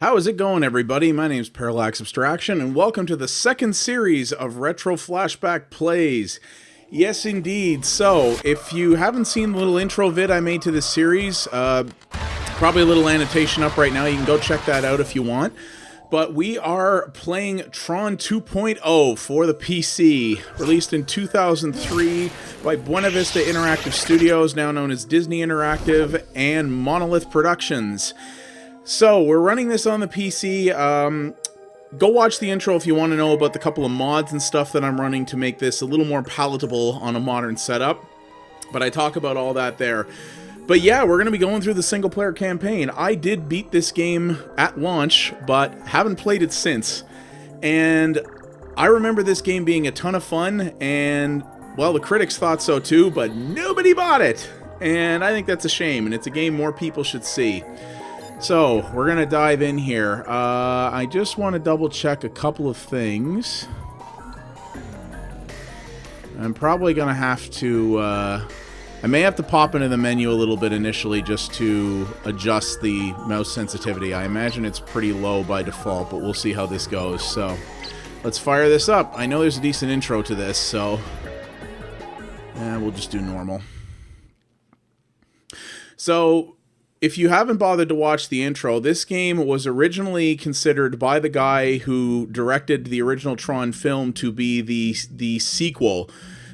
How is it going, everybody? My name is Parallax Abstraction, and welcome to the second series of Retro Flashback Plays. Yes, indeed. So, if you haven't seen the little intro vid I made to this series, probably a little annotation up right now. You can go check that out if you want. But we are playing Tron 2.0 for the PC, released in 2003 by Buena Vista Interactive Studios, now known as Disney Interactive, and Monolith Productions. So, we're running this on the PC. Go watch the intro if you want to know about the couple of mods and stuff that I'm running to make this a little more palatable on a modern setup. But I talk about all that there. But yeah, we're going to be going through the single-player campaign. I did beat this game at launch, but haven't played it since. And I remember this game being a ton of fun, and, well, the critics thought so too, but nobody bought it! And I think that's a shame, and it's a game more people should see. So, we're going to dive in here. I just want to double-check a couple of things. I'm probably going to have to... I may have to pop into the menu a little bit initially just to adjust the mouse sensitivity. I imagine it's pretty low by default, but we'll see how this goes. So, let's fire this up. I know there's a decent intro to this, so... we'll just do normal. So... if you haven't bothered to watch the intro, this game was originally considered by the guy who directed the original Tron film to be the sequel.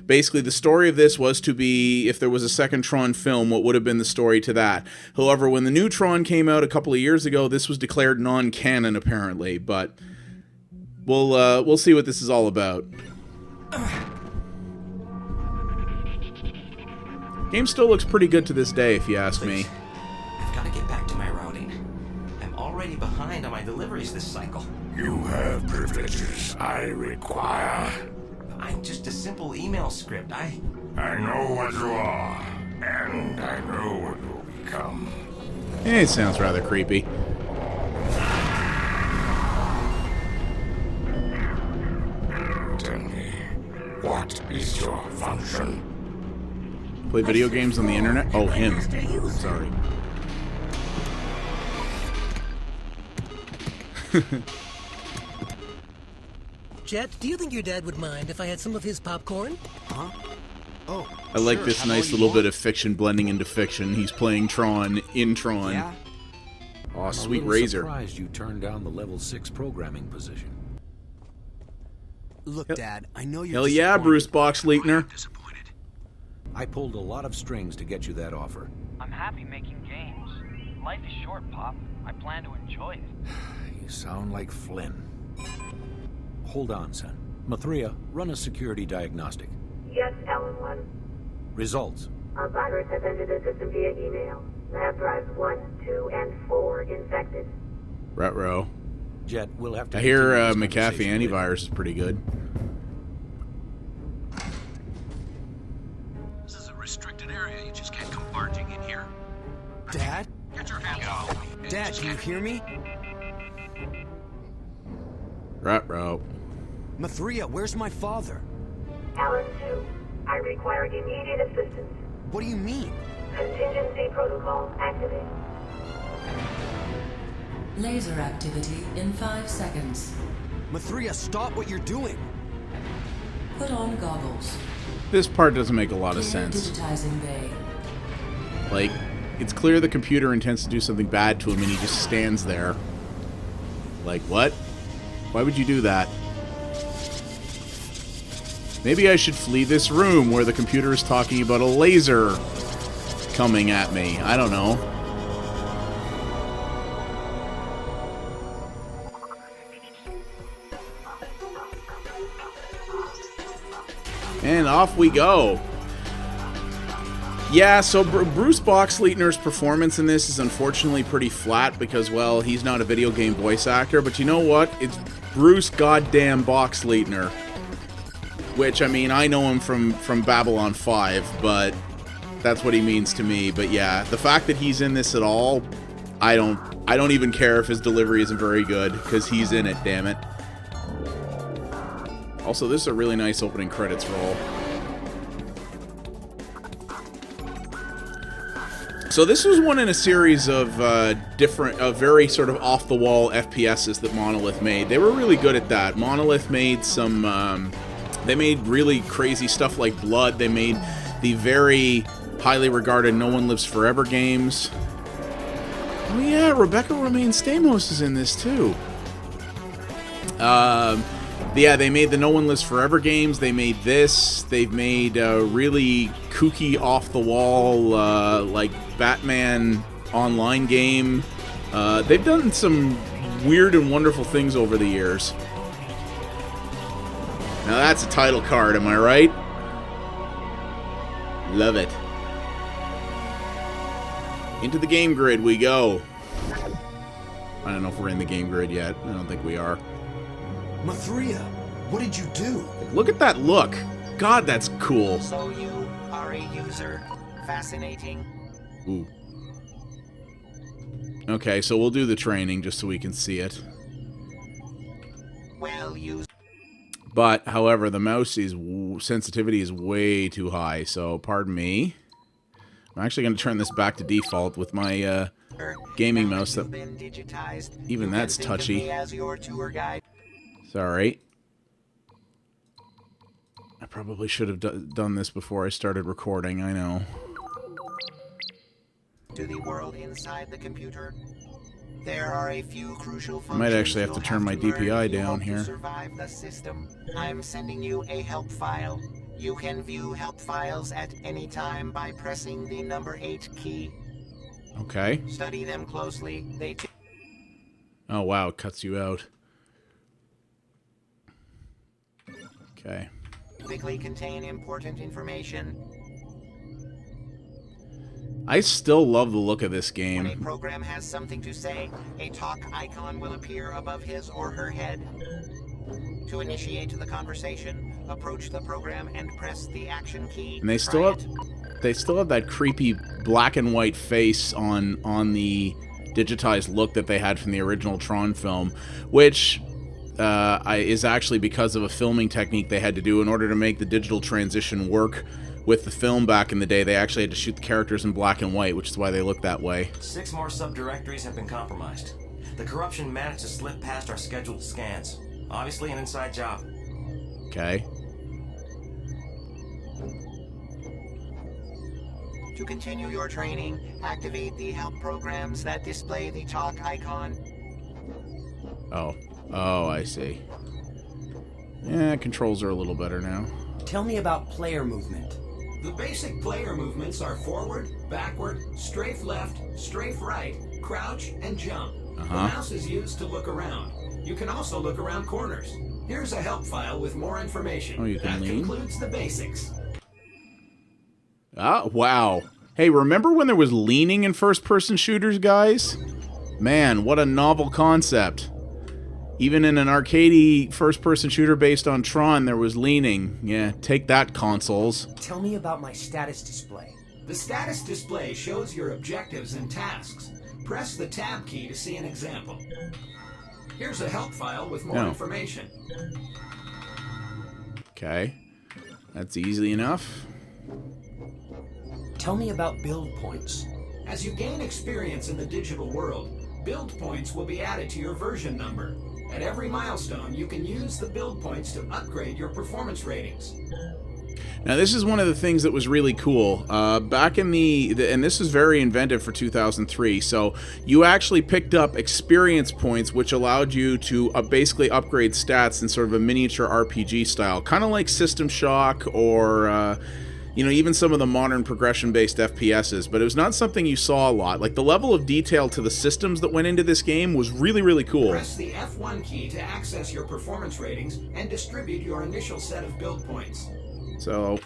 Basically, the story of this was to be, if there was a second Tron film, what would have been the story to that. However, when the new Tron came out a couple of years ago, this was declared non-canon, apparently. But we'll see what this is all about. Game still looks pretty good to this day, if you ask me. Gotta get back to my routing. I'm already behind on my deliveries this cycle. You have privileges I require. I'm just a simple email script. I know what you are, and I know what you'll become. It sounds rather creepy. Tell me, what is your function? Play video games on the internet? Oh, him. Sorry. Jet, do you think your dad would mind if I had some of his popcorn? Huh? Oh, I like this nice little bit of fiction blending into fiction. He's playing Tron in Tron. Yeah? Oh, sweet razor. I'm surprised you turned down the level 6 programming position. Look, Dad, I know you're Hell yeah, Bruce Boxleitner. Disappointed. I pulled a lot of strings to get you that offer. I'm happy making games. Life is short, Pop. I plan to enjoy it. You sound like Flynn. Hold on, son. Mathria, run a security diagnostic. Yes, Ellen 1. Results. A virus has entered the system via email. Lab drives 1, 2, and 4 infected. Retro. Jet, we'll have to... I hear continue this McAfee conversation later. antivirus is pretty good. This is a restricted area. You just can't come barging in here. Dad? Get your hands off me. Dad, can you hear me? Retro. Mathria, where's my father? Ellen 2. I require immediate assistance. What do you mean? Contingency protocol activated. Laser activity in 5 seconds. Mathria, stop what you're doing. Put on goggles. This part doesn't make a lot of Clear sense. digitizing bay. Like, it's clear the computer intends to do something bad to him and he just stands there. Like, what? Why would you do that? Maybe I should flee this room where the computer is talking about a laser coming at me. I don't know. And off we go. Yeah, so Bruce Boxleitner's performance in this is unfortunately pretty flat because, well, he's not a video game voice actor, but you know what? It's Bruce goddamn Boxleitner. Which, I mean, I know him from Babylon 5, but that's what he means to me. But yeah, the fact that he's in this at all, I don't even care if his delivery isn't very good, because he's in it, damn it. Also, this is a really nice opening credits roll. So this was one in a series of very sort of off-the-wall FPSs that Monolith made. They were really good at that. Monolith made some, they made really crazy stuff like Blood. They made the very highly regarded No One Lives Forever games. Oh yeah, Rebecca Romaine Stamos is in this too. Yeah, they made the No One Lives Forever games. They made this. They've made really kooky, off-the-wall, like Batman online game. They've done some weird and wonderful things over the years. Now that's a title card, am I right? Love it. Into the game grid we go. I don't know if we're in the game grid yet. I don't think we are. Mathria, what did you do? Look at that look. God, that's cool. So you are a user. Fascinating. Ooh. Okay, so we'll do the training just so we can see it. Well used. But, however, the mouse sensitivity is way too high, so pardon me. I'm actually going to turn this back to default with my gaming mouse. That even that's touchy. Sorry. I probably should have done this before I started recording, I know. To the world inside the computer, there are a few crucial functions. I might actually have to turn my DPI down here. Survive the system. I'm sending you a help file. You can view help files at any time by pressing the number 8 key. Okay. Study them closely. Oh wow, it cuts you out. Okay. Typically contain important information. I still love the look of this game. When a program has something to say, a talk icon will appear above his or her head. To initiate the conversation, approach the program and press the action key. And they still have that creepy black and white face on the digitized look that they had from the original Tron film, which is actually because of a filming technique they had to do in order to make the digital transition work with the film back in the day. They actually had to shoot the characters in black and white, which is why they look that way. 6 more subdirectories have been compromised. The corruption managed to slip past our scheduled scans. Obviously an inside job. Okay. To continue your training, activate the help programs that display the talk icon. Oh, I see. Yeah, controls are a little better now. Tell me about player movement. The basic player movements are forward, backward, strafe left, strafe right, crouch, and jump. The mouse is used to look around. You can also look around corners. Here's a help file with more information. Oh, you can lean? That concludes the basics. Ah, wow. Hey, remember when there was leaning in first-person shooters, guys? Man, what a novel concept. Even in an arcadey first-person shooter based on Tron, there was leaning. Yeah, take that, consoles. Tell me about my status display. The status display shows your objectives and tasks. Press the tab key to see an example. Here's a help file with more information. Okay. That's easy enough. Tell me about build points. As you gain experience in the digital world, build points will be added to your version number. At every milestone, you can use the build points to upgrade your performance ratings. Now, this is one of the things that was really cool. Back in and this is very inventive for 2003, so you actually picked up experience points, which allowed you to basically upgrade stats in sort of a miniature RPG style, kind of like System Shock or, even some of the modern progression-based FPSs, but it was not something you saw a lot. Like, the level of detail to the systems that went into this game was really, really cool. Press the F1 key to access your performance ratings and distribute your initial set of build points. So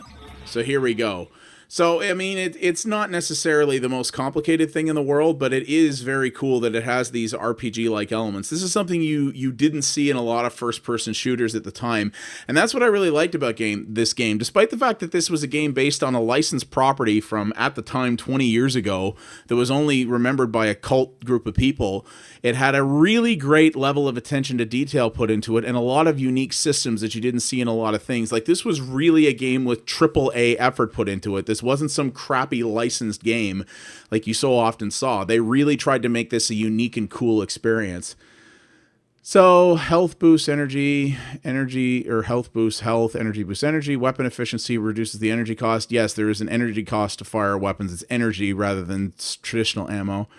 here we go. So, I mean, it's not necessarily the most complicated thing in the world, but it is very cool that it has these RPG-like elements. This is something you didn't see in a lot of first-person shooters at the time, and that's what I really liked about this game. Despite the fact that this was a game based on a licensed property from, at the time, 20 years ago, that was only remembered by a cult group of people, it had a really great level of attention to detail put into it, and a lot of unique systems that you didn't see in a lot of things. Like, this was really a game with AAA effort put into it. This This wasn't some crappy licensed game like you so often saw. They really tried to make this a unique and cool experience. So, health boosts energy, health boosts health, energy boosts energy, weapon efficiency reduces the energy cost. Yes, there is an energy cost to fire weapons. It's energy rather than traditional ammo.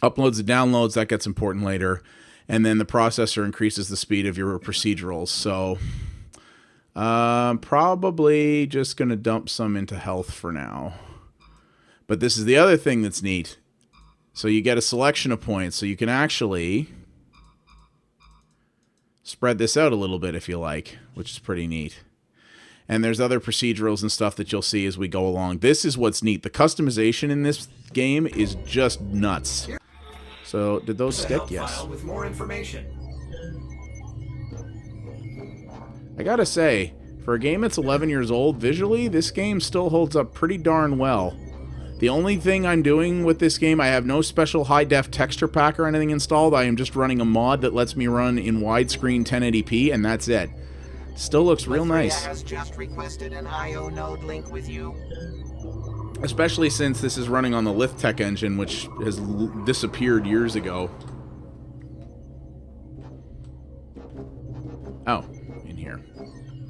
Uploads and downloads, that gets important later. And then the processor increases the speed of your procedurals. So, probably just going to dump some into health for now. But this is the other thing that's neat. So you get a selection of points. So you can actually spread this out a little bit if you like, which is pretty neat. And there's other procedurals and stuff that you'll see as we go along. This is what's neat. The customization in this game is just nuts. So, did those stick? Yes. With more information. I gotta say, for a game that's 11 years old, visually, this game still holds up pretty darn well. The only thing I'm doing with this game, I have no special high-def texture pack or anything installed. I am just running a mod that lets me run in widescreen 1080p, and that's it. Still looks real nice. Has just requested an IO node link with you. Especially since this is running on the Lithtech engine, which has disappeared years ago. Oh, in here.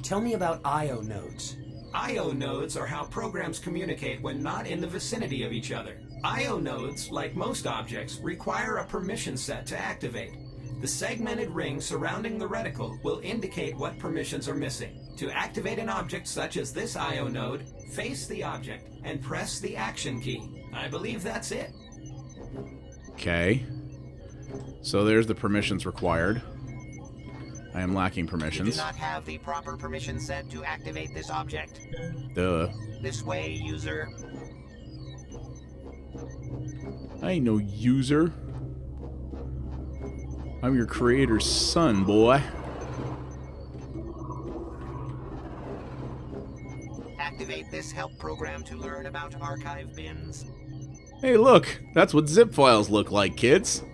Tell me about IO nodes. IO nodes are how programs communicate when not in the vicinity of each other. IO nodes, like most objects, require a permission set to activate. The segmented ring surrounding the reticle will indicate what permissions are missing. To activate an object such as this IO node, face the object and press the action key. I believe that's it. Okay. So there's the permissions required. I am lacking permissions. You do not have the proper permission set to activate this object. Duh. This way, user. I ain't no user. I'm your creator's son, boy. Activate this help program to learn about archive bins. Hey, look. That's what zip files look like, kids.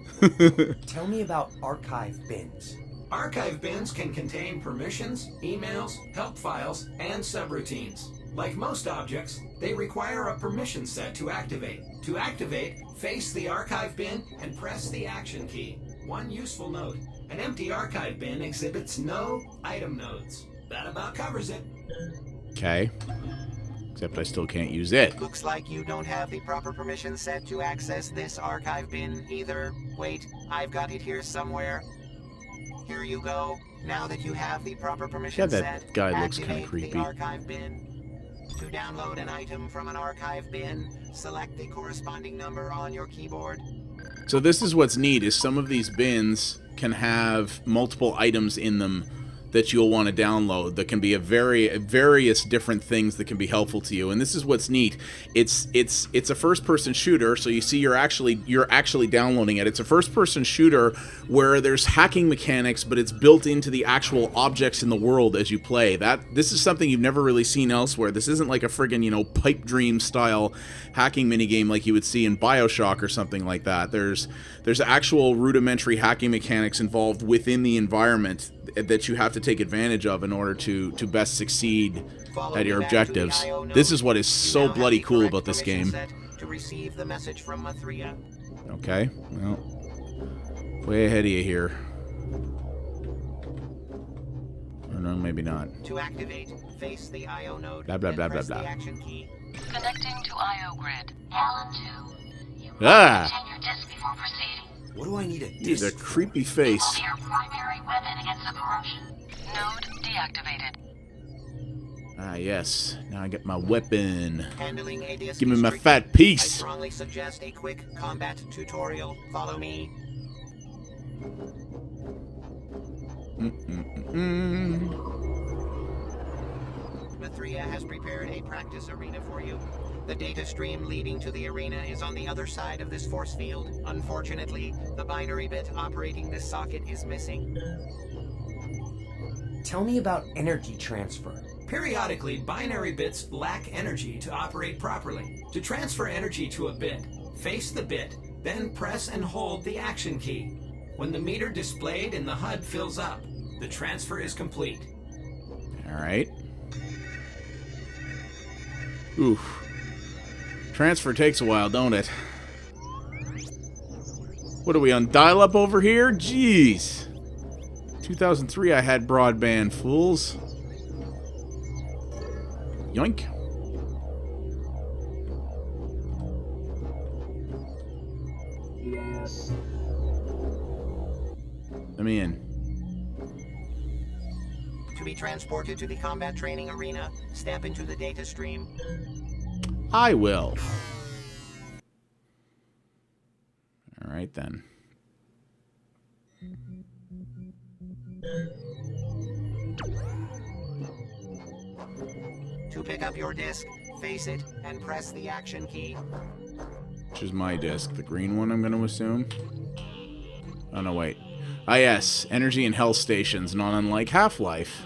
Tell me about archive bins. Archive bins can contain permissions, emails, help files, and subroutines. Like most objects, they require a permission set to activate. To activate, face the archive bin and press the action key. One useful note, an empty archive bin exhibits no item nodes. That about covers it. Okay. Except I still can't use it. Looks like you don't have the proper permission set to access this archive bin either. Wait, I've got it here somewhere. Here you go. Now that you have the proper permission set, that guy looks kind of activate creepy. the archive bin. To download an item from an archive bin, select the corresponding number on your keyboard. So this is what's neat, is some of these bins can have multiple items in them that you'll want to download that can be various different things that can be helpful to you. And this is what's neat. It's a first-person shooter, so you see you're actually downloading it. It's a first-person shooter where there's hacking mechanics, but it's built into the actual objects in the world as you play. This is something you've never really seen elsewhere. This isn't like a friggin', pipe dream style hacking minigame like you would see in BioShock or something like that. There's actual rudimentary hacking mechanics involved within the environment that you have to take advantage of in order to best succeed at your objectives. This is what is so bloody cool about this game. To receive the message from Mathria. Okay, well, way ahead of you here. Or no, maybe not. To activate, face the IO node. Blah, blah, blah, blah, press blah. the action key. Connecting to IO grid. Alan 2. You Ah! change your disk before proceeding. What do I need a He's a disc? creepy face. Your primary weapon against the corruption. Node deactivated. Ah, yes. Now I get my weapon. Handling a disc Give me is my tricky. fat I piece. strongly suggest a quick combat tutorial. Follow me. Mathria has prepared a practice arena for you. The data stream leading to the arena is on the other side of this force field. Unfortunately, the binary bit operating this socket is missing. Tell me about energy transfer. Periodically, binary bits lack energy to operate properly. To transfer energy to a bit, face the bit, then press and hold the action key. When the meter displayed in the HUD fills up, the transfer is complete. All right. Oof. Transfer takes a while, don't it? What are we on dial-up over here? Jeez. 2003 I had broadband, fools. Yoink. Yes. Let me in. To be transported to the combat training arena, step into the data stream. I will. Alright then. To pick up your disc, face it, and press the action key. Which is my disc? The green one, I'm going to assume? Oh, no, wait. Ah, yes. Energy and health stations, not unlike Half-Life.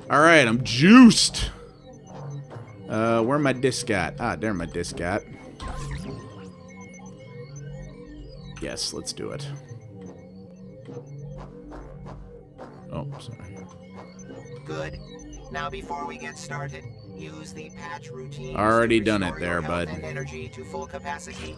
Alright, I'm juiced! Where my disc at? Ah, there my disc at. Yes, let's do it. Oh, sorry. Good. Now before we get started, use the patch routine. Already to done it restore there, your health bud. and energy to full capacity.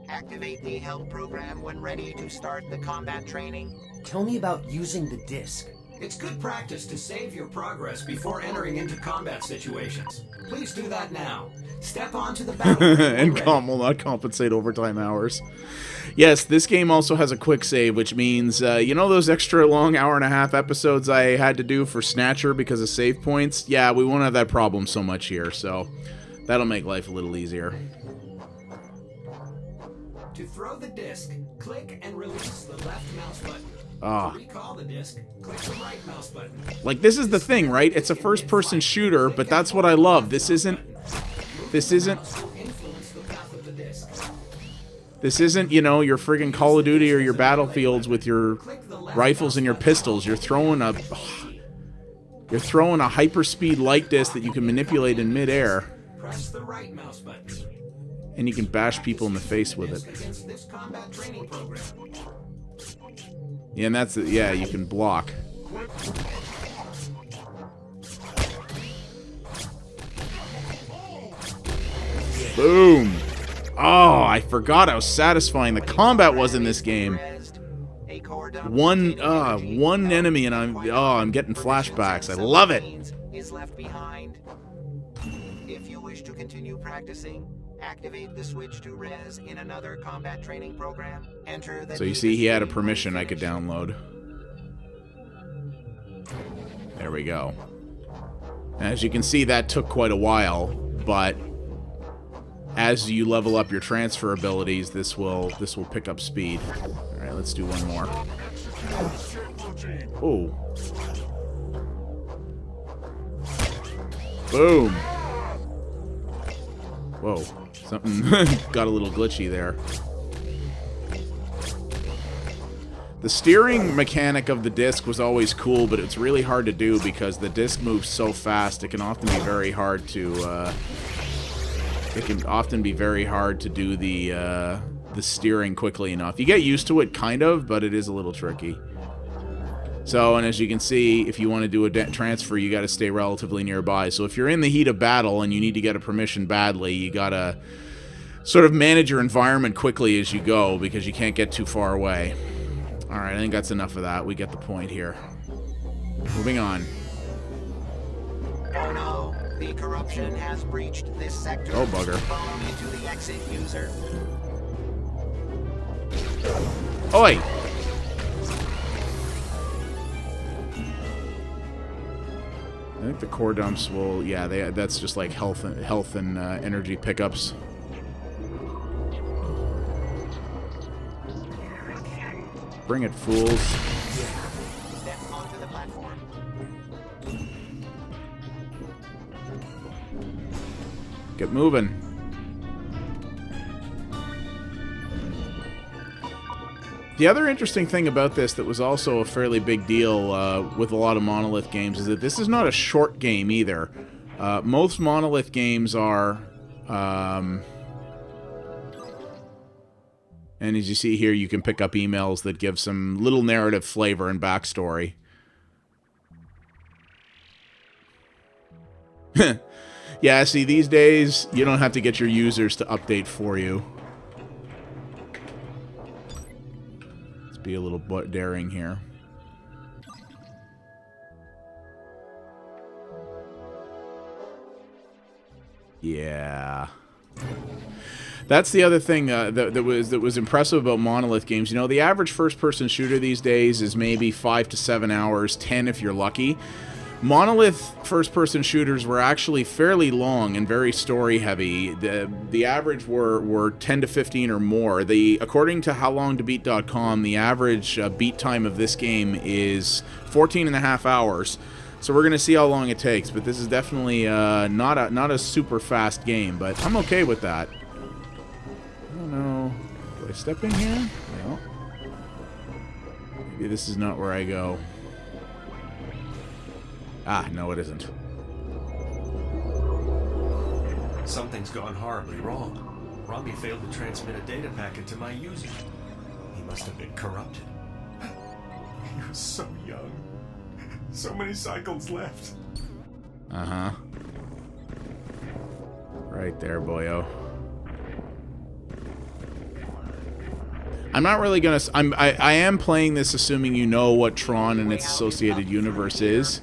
Activate the health program when ready to start the combat training. Tell me about using the disc. It's good practice to save your progress before entering into combat situations. Please do that now. Step onto the battlefield. And will not compensate overtime hours. Yes, this game also has a quick save, which means, you know those extra long hour-and-a-half episodes I had to do for Snatcher because of save points? Yeah, we won't have that problem so much here, so that'll make life a little easier. To throw the disc, click and release the left mouse button. Ah. To recall the disc, click the right mouse button. Like, this is the thing, right? It's a first-person shooter, but that's what I love. This isn't, you know, your friggin' Call of Duty or your Battlefields with your rifles and your pistols. You're throwing a hyperspeed light disc that you can manipulate in midair. Press the right mouse button. And you can bash people in the face with it. Against this combat training program. Yeah, and that's it. Yeah, you can block. Boom! Oh, I forgot how satisfying the combat was in this game. One enemy and I'm getting flashbacks. I love it. Is left behind. If you wish to continue practicing, activate the switch to res in another combat training program. Enter the So you see, he had a permission I could download. There we go. As you can see, that took quite a while, but as you level up your transfer abilities, this will pick up speed. All right, let's do one more. Oh. Boom. Whoa. Something got a little glitchy there. The steering mechanic of the disc was always cool, but it's really hard to do because the disc moves so fast. It can often be very hard to do the steering quickly enough. You get used to it, kind of, but it is a little tricky. So, and as you can see, if you want to do a transfer, you got to stay relatively nearby. So if you're in the heat of battle and you need to get a permission badly, you got to sort of manage your environment quickly as you go because you can't get too far away. All right, I think that's enough of that. We get the point here. Moving on. Oh no, the corruption has breached this sector. Oh, bugger. Into the exit user. Oi! I think the core dumps will, yeah, that's just like health and energy pickups. Bring it, fools. Step onto the platform. Get moving. The other interesting thing about this that was also a fairly big deal with a lot of Monolith games is that this is not a short game either. Most Monolith games are And as you see here, you can pick up emails that give some little narrative flavor and backstory. Yeah, see, these days, you don't have to get your users to update for you. Let's be a little daring here. Yeah. That's the other thing that was impressive about Monolith games. You know, the average first-person shooter these days is maybe 5 to 7 hours, 10 if you're lucky. Monolith first-person shooters were actually fairly long and very story-heavy. The average were 10 to 15 or more. According to howlongtobeat.com, the average beat time of this game is 14 and a half hours. So we're going to see how long it takes, but this is definitely not a super fast game, but I'm okay with that. I don't know. Do I step in here? No. Maybe this is not where I go. Ah, no, it isn't. Something's gone horribly wrong. Rami failed to transmit a data packet to my user. He must have been corrupted. He was so young. So many cycles left. Uh-huh. Right there, boyo. I'm not really gonna... I am playing this assuming you know what Tron and its associated universe is.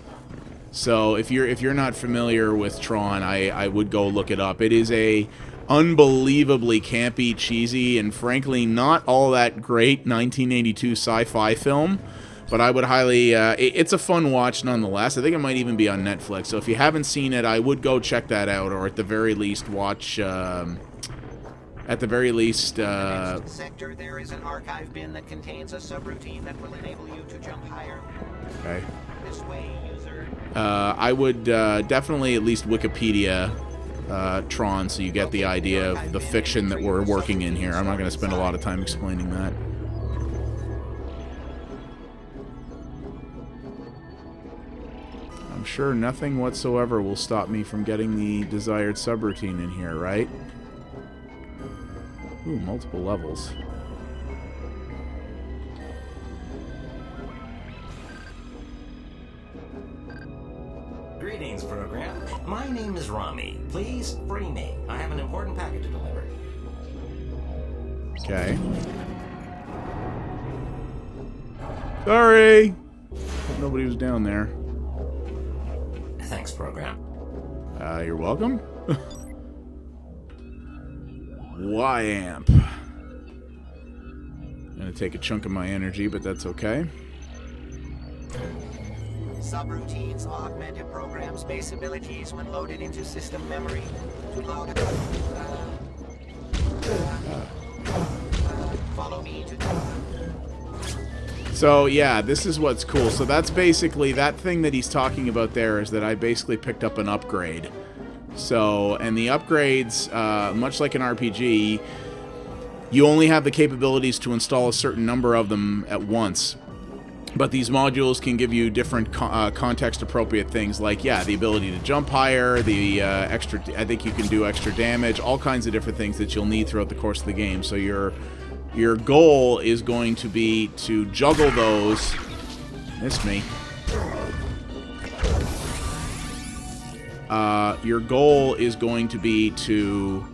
So if you're not familiar with Tron, I would go look it up. It is a unbelievably campy, cheesy, and frankly not all that great 1982 sci-fi film. But I would highly... it's a fun watch nonetheless. I think it might even be on Netflix. So if you haven't seen it, I would go check that out, or at the very least watch... at the very least... sector, there is an archive bin that contains a subroutine that will enable you to jump higher. Okay. This way, user... I would definitely at least Wikipedia Tron, so you get the idea of the fiction that we're working in here. I'm not going to spend a lot of time explaining that. I'm sure nothing whatsoever will stop me from getting the desired subroutine in here, right? Ooh, multiple levels. Greetings, program. My name is Rami. Please free me. I have an important packet to deliver. Okay. Sorry! Hope nobody was down there. Thanks, program. You're welcome. Y-amp. Gonna take a chunk of my energy, but that's okay. Subroutines augment a program's base abilities when loaded into system memory. To load follow me to... So, yeah, this is what's cool. So that's basically, that thing that he's talking about there is that I basically picked up an upgrade. So, and the upgrades, much like an RPG, you only have the capabilities to install a certain number of them at once. But these modules can give you different context-appropriate things, like, yeah, the ability to jump higher, the extra... I think you can do extra damage, all kinds of different things that you'll need throughout the course of the game. So your goal is going to be to juggle those... Miss me. Your goal is going to be to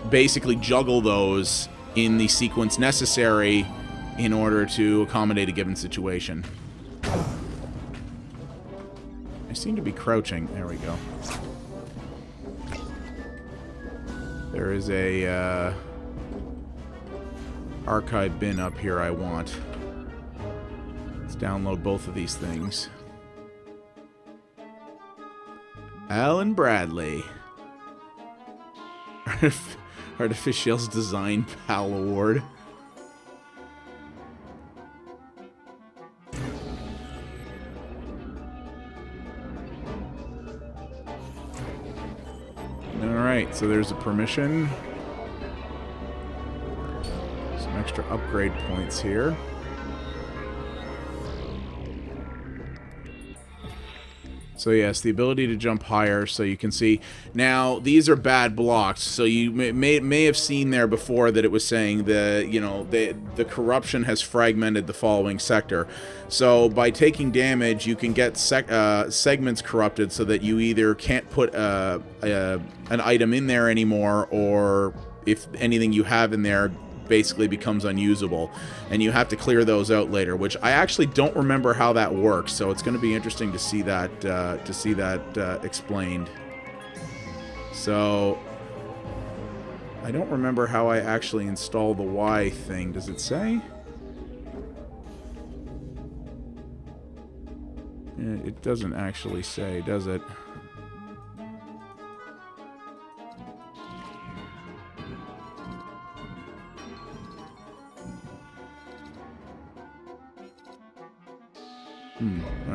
basically juggle those in the sequence necessary in order to accommodate a given situation. I seem to be crouching. There we go. There is a archive bin up here I want. Let's download both of these things. Alan Bradley. Artificial's Design Pal Award. Alright, so there's a permission. Some extra upgrade points here. So yes, the ability to jump higher, so you can see. Now, these are bad blocks, so you may have seen there before that it was saying the corruption has fragmented the following sector. So by taking damage, you can get segments corrupted so that you either can't put an item in there anymore, or if anything you have in there basically becomes unusable, and you have to clear those out later, which I actually don't remember how that works, so it's going to be interesting to see that explained. So I don't remember how I actually install the Y thing. Does it say? It doesn't actually say, does it?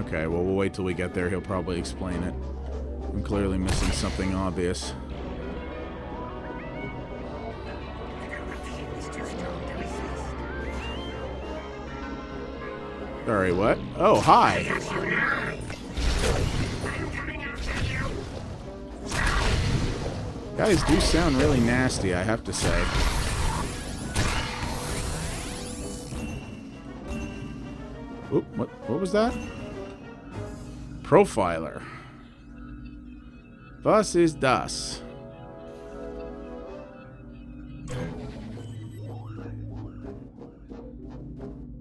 Okay, well, we'll wait till we get there. He'll probably explain it. I'm clearly missing something obvious. Sorry, what? Oh, hi! Guys do sound really nasty, I have to say. Oop, what was that? Profiler. Was ist das?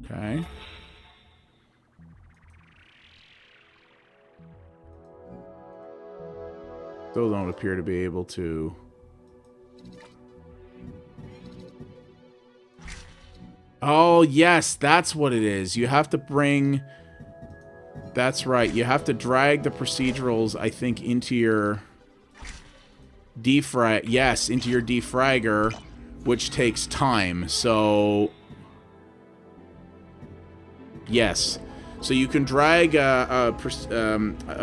Okay. Still don't appear to be able to... Oh, yes, that's what it is. You have to bring... That's right. You have to drag the procedurals, I think, into your defrag... Yes, into your defragger, which takes time. So... Yes. So you can drag a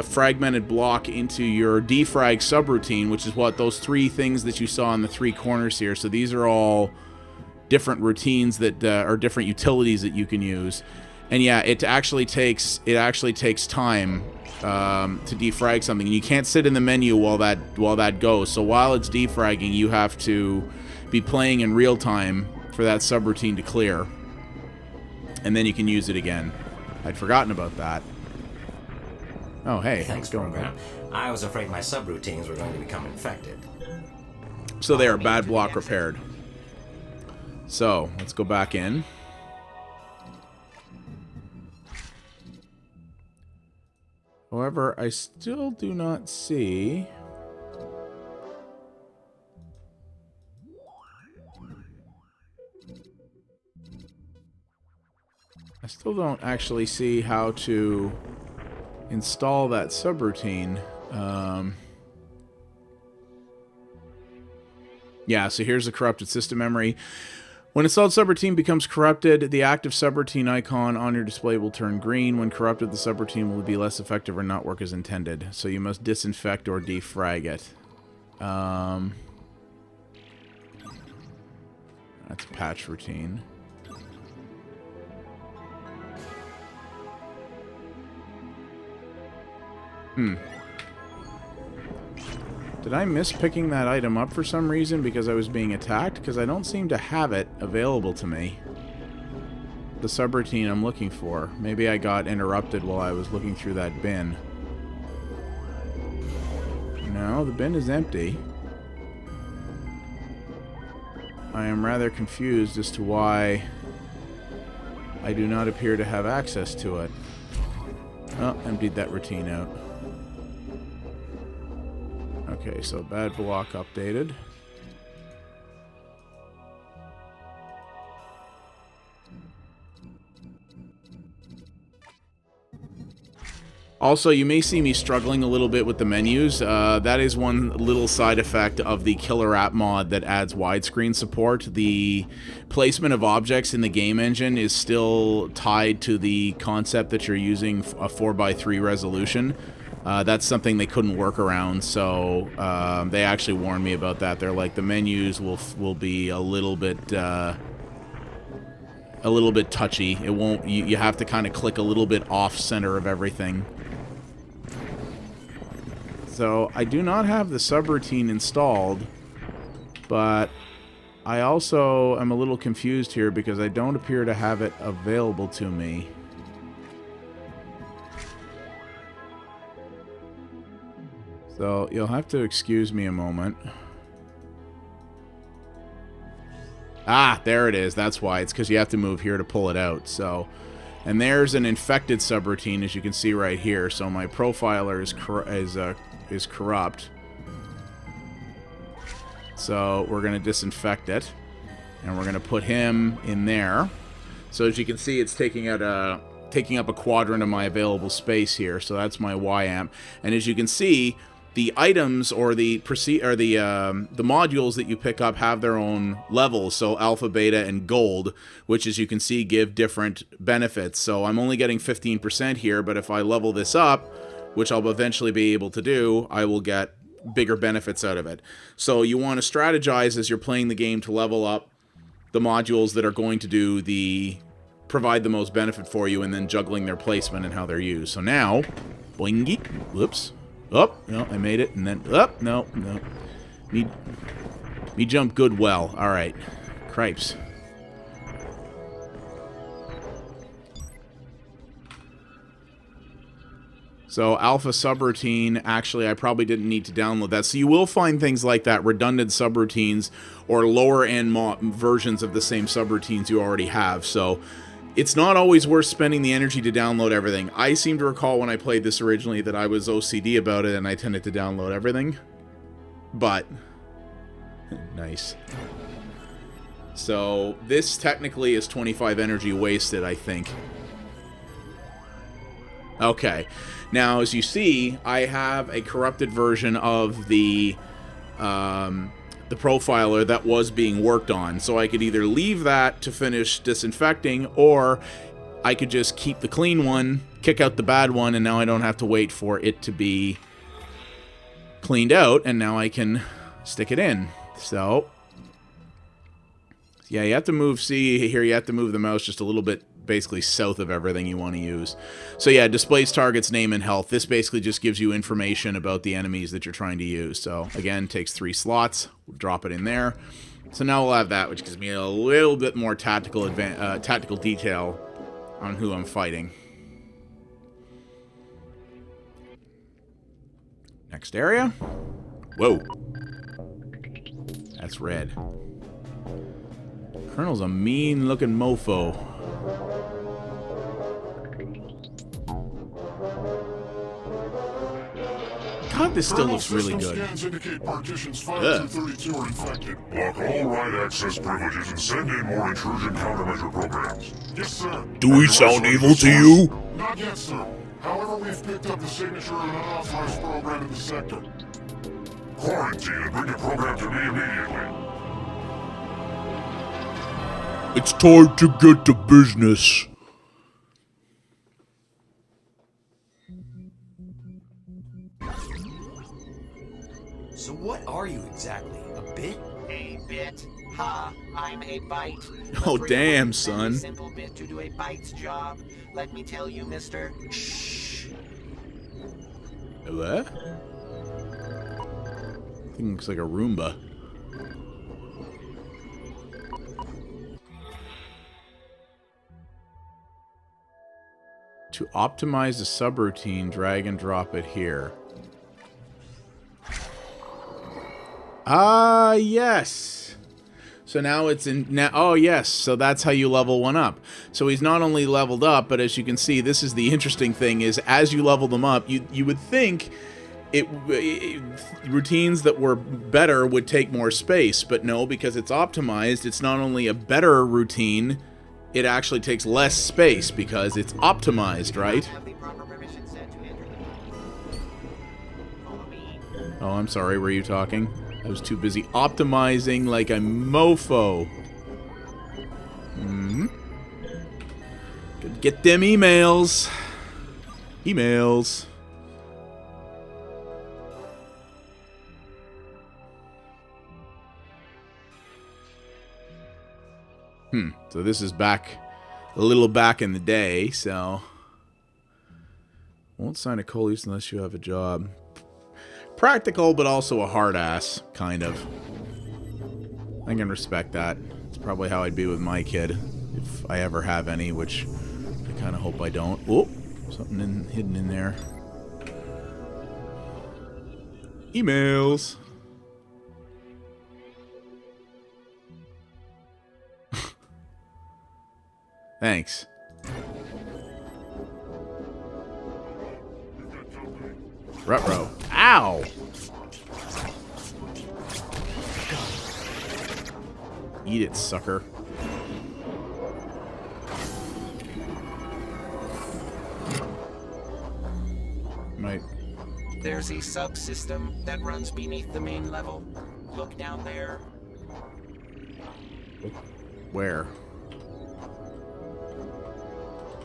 fragmented block into your defrag subroutine, which is what those three things that you saw in the three corners here. So these are all different routines that are different utilities that you can use. And yeah, it actually takes time to defrag something. You can't sit in the menu while that goes. So while it's defragging, you have to be playing in real time for that subroutine to clear, and then you can use it again. I'd forgotten about that. Oh, hey, thanks, program. I was afraid my subroutines were going to become infected. So they are bad block repaired. So let's go back in. However, I still do not see... I still don't actually see how to install that subroutine. Yeah, so here's the corrupted system memory. When installed subroutine becomes corrupted, the active subroutine icon on your display will turn green. When corrupted, the subroutine will be less effective or not work as intended. So you must disinfect or defrag it. That's patch routine. Did I miss picking that item up for some reason because I was being attacked? Because I don't seem to have it available to me. The subroutine I'm looking for. Maybe I got interrupted while I was looking through that bin. No, the bin is empty. I am rather confused as to why I do not appear to have access to it. Oh, emptied that routine out. Okay, so bad block updated. Also, you may see me struggling a little bit with the menus. That is one little side effect of the Killer App mod that adds widescreen support. The placement of objects in the game engine is still tied to the concept that you're using a 4:3 resolution. That's something they couldn't work around, so they actually warned me about that. They're like, the menus will be a little bit touchy. It won't. You have to kind of click a little bit off center of everything. So I do not have the subroutine installed, but I also am a little confused here because I don't appear to have it available to me. So you'll have to excuse me a moment. Ah, there it is. That's why. It's because you have to move here to pull it out. So, and there's an infected subroutine, as you can see right here. So my profiler is corrupt. So we're going to disinfect it, and we're going to put him in there. So as you can see, it's taking up a quadrant of my available space here. So that's my Y-amp. And as you can see, the items or the modules that you pick up have their own levels. So alpha, beta, and gold, which as you can see give different benefits. So I'm only getting 15% here, but if I level this up, which I'll eventually be able to do, I will get bigger benefits out of it. So you want to strategize as you're playing the game to level up the modules that are going to provide the most benefit for you, and then juggling their placement and how they're used. So now, boingy, whoops. Oh, no, I made it, and then, oh, no. Me jump good well. All right. Cripes. So alpha subroutine, actually, I probably didn't need to download that. So you will find things like that, redundant subroutines, or lower-end versions of the same subroutines you already have. So it's not always worth spending the energy to download everything. I seem to recall when I played this originally that I was OCD about it and I tended to download everything. But, nice. So, this technically is 25 energy wasted, I think. Okay. Now, as you see, I have a corrupted version of the profiler that was being worked on. So I could either leave that to finish disinfecting, or I could just keep the clean one, kick out the bad one, and now I don't have to wait for it to be cleaned out, and now I can stick it in. So, yeah, you have to move, see here, you have to move the mouse just a little bit basically south of everything you want to use. So yeah, displays target's name and health. This basically just gives you information about the enemies that you're trying to use. So again, takes 3 slots. We'll drop it in there. So now we'll have that, which gives me a little bit more tactical detail on who I'm fighting. Next area. Whoa. That's red. Colonel's a mean-looking mofo. God, this still looks really good. Scans indicate partitions 5 through 32 are infected. Block all right access privileges and send in more intrusion countermeasure programs. Yes, sir. Do we sound evil to you? Not yet, sir. However, we've picked up the signature of an unauthorized program in the sector. Quarantine and bring the program to me immediately. It's time to get to business. So what are you exactly? A bit? A bit? Ha! I'm a byte. Oh, damn, son. A simple bit to do a byte's job. Let me tell you, mister. Shh. What? I think it looks like a Roomba. To optimize the subroutine, drag and drop it here. Ah, yes. So now it's in... Now, oh, yes. So that's how you level one up. So he's not only leveled up, but as you can see, this is the interesting thing, is as you level them up, you would think routines that were better would take more space. But no, because it's optimized, it's not only a better routine, it actually takes less space because it's optimized, right? Oh, I'm sorry. Were you talking? I was too busy optimizing like a mofo. Could get them emails. Emails. So this is back, a little back in the day, so... Won't sign a cold lease unless you have a job. Practical, but also a hard ass, kind of. I can respect that. It's probably how I'd be with my kid, if I ever have any, which I kind of hope I don't. Oh, something hidden in there. Emails. Thanks. Ruh-roh. Ow! Eat it, sucker. Might. There's a subsystem that runs beneath the main level. Look down there. Where?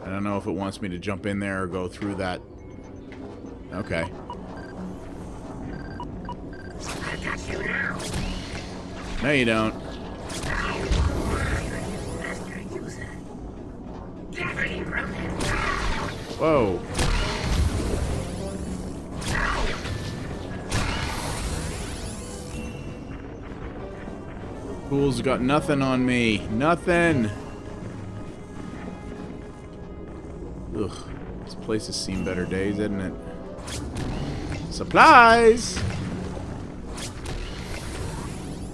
I don't know if it wants me to jump in there or go through that. Okay. I got you now. No, you don't. Whoa. Fool's got nothing on me. Nothing. Ugh. This place has seen better days, hasn't it? Supplies!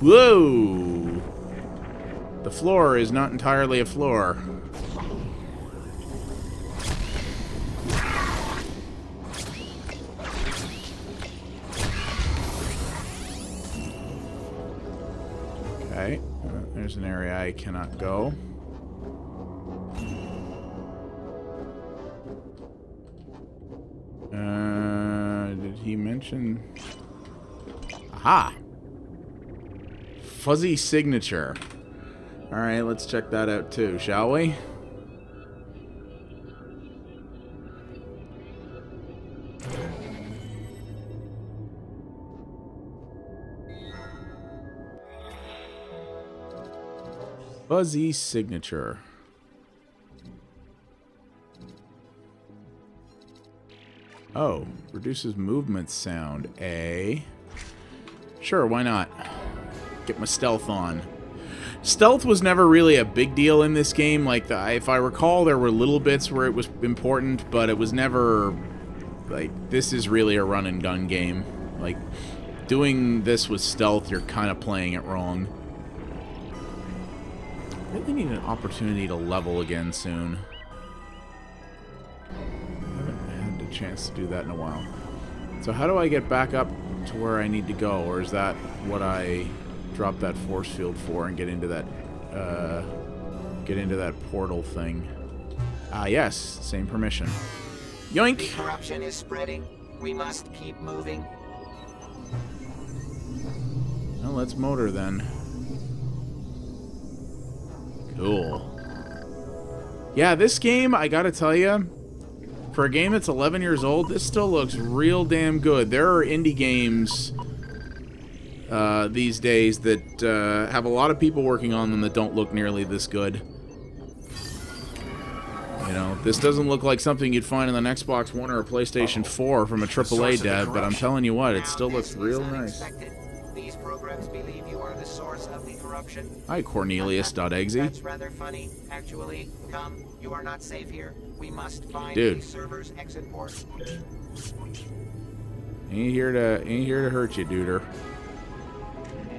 Whoa! The floor is not entirely a floor. Okay. There's an area I cannot go. Did he mention... Aha! Fuzzy signature. Alright, let's check that out too, shall we? Fuzzy signature. Oh, reduces movement sound. Sure, why not? Get my stealth on. Stealth was never really a big deal in this game. Like, if I recall, there were little bits where it was important, but it was never... Like, this is really a run-and-gun game. Like, doing this with stealth, you're kind of playing it wrong. I really need an opportunity to level again soon. I haven't had the chance to do that in a while. So how do I get back up to where I need to go? Or is that what I dropped that force field for and get into that portal thing? Ah, yes. Same permission. Yoink! The corruption is spreading. We must keep moving. Well, let's motor then. Cool. Yeah, this game, I gotta tell you, for a game that's 11 years old, this still looks real damn good. There are indie games these days that have a lot of people working on them that don't look nearly this good. You know, this doesn't look like something you'd find on an Xbox One or a PlayStation 4 from a AAA dev, but I'm telling you what, it still looks real nice. These programs believe you are the source of the corruption. Hi, Cornelius.exe. That's rather funny, actually. Come, you are not safe here. We must find Dude. the server's exit port. Ain't here to hurt you, duder.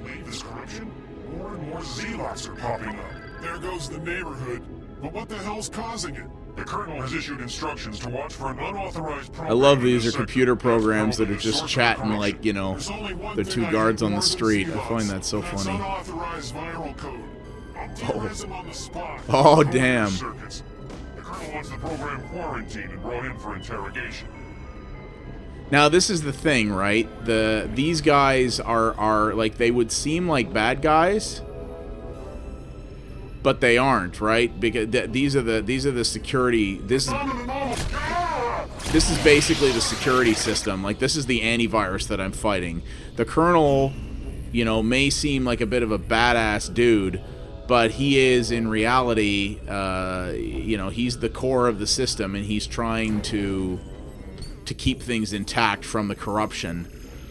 Believe this corruption? More and more zealots are popping up. There goes the neighborhood. But what the hell's causing it? The Colonel has issued instructions to watch for an unauthorized program. I love these are computer programs that are just chatting like, you know, the two guards on the street. I find that so funny. Unauthorized viral code. I'll terrorism on the spot. Oh, damn. The Colonel wants the program quarantined and brought in for interrogation. Now, this is the thing, right? These guys are like, they would seem like bad guys, but they aren't, right? Because these are the security. This is basically the security system. Like, this is the antivirus that I'm fighting. The Colonel, you know, may seem like a bit of a badass dude, but he is in reality, you know, he's the core of the system, and he's trying to keep things intact from the corruption.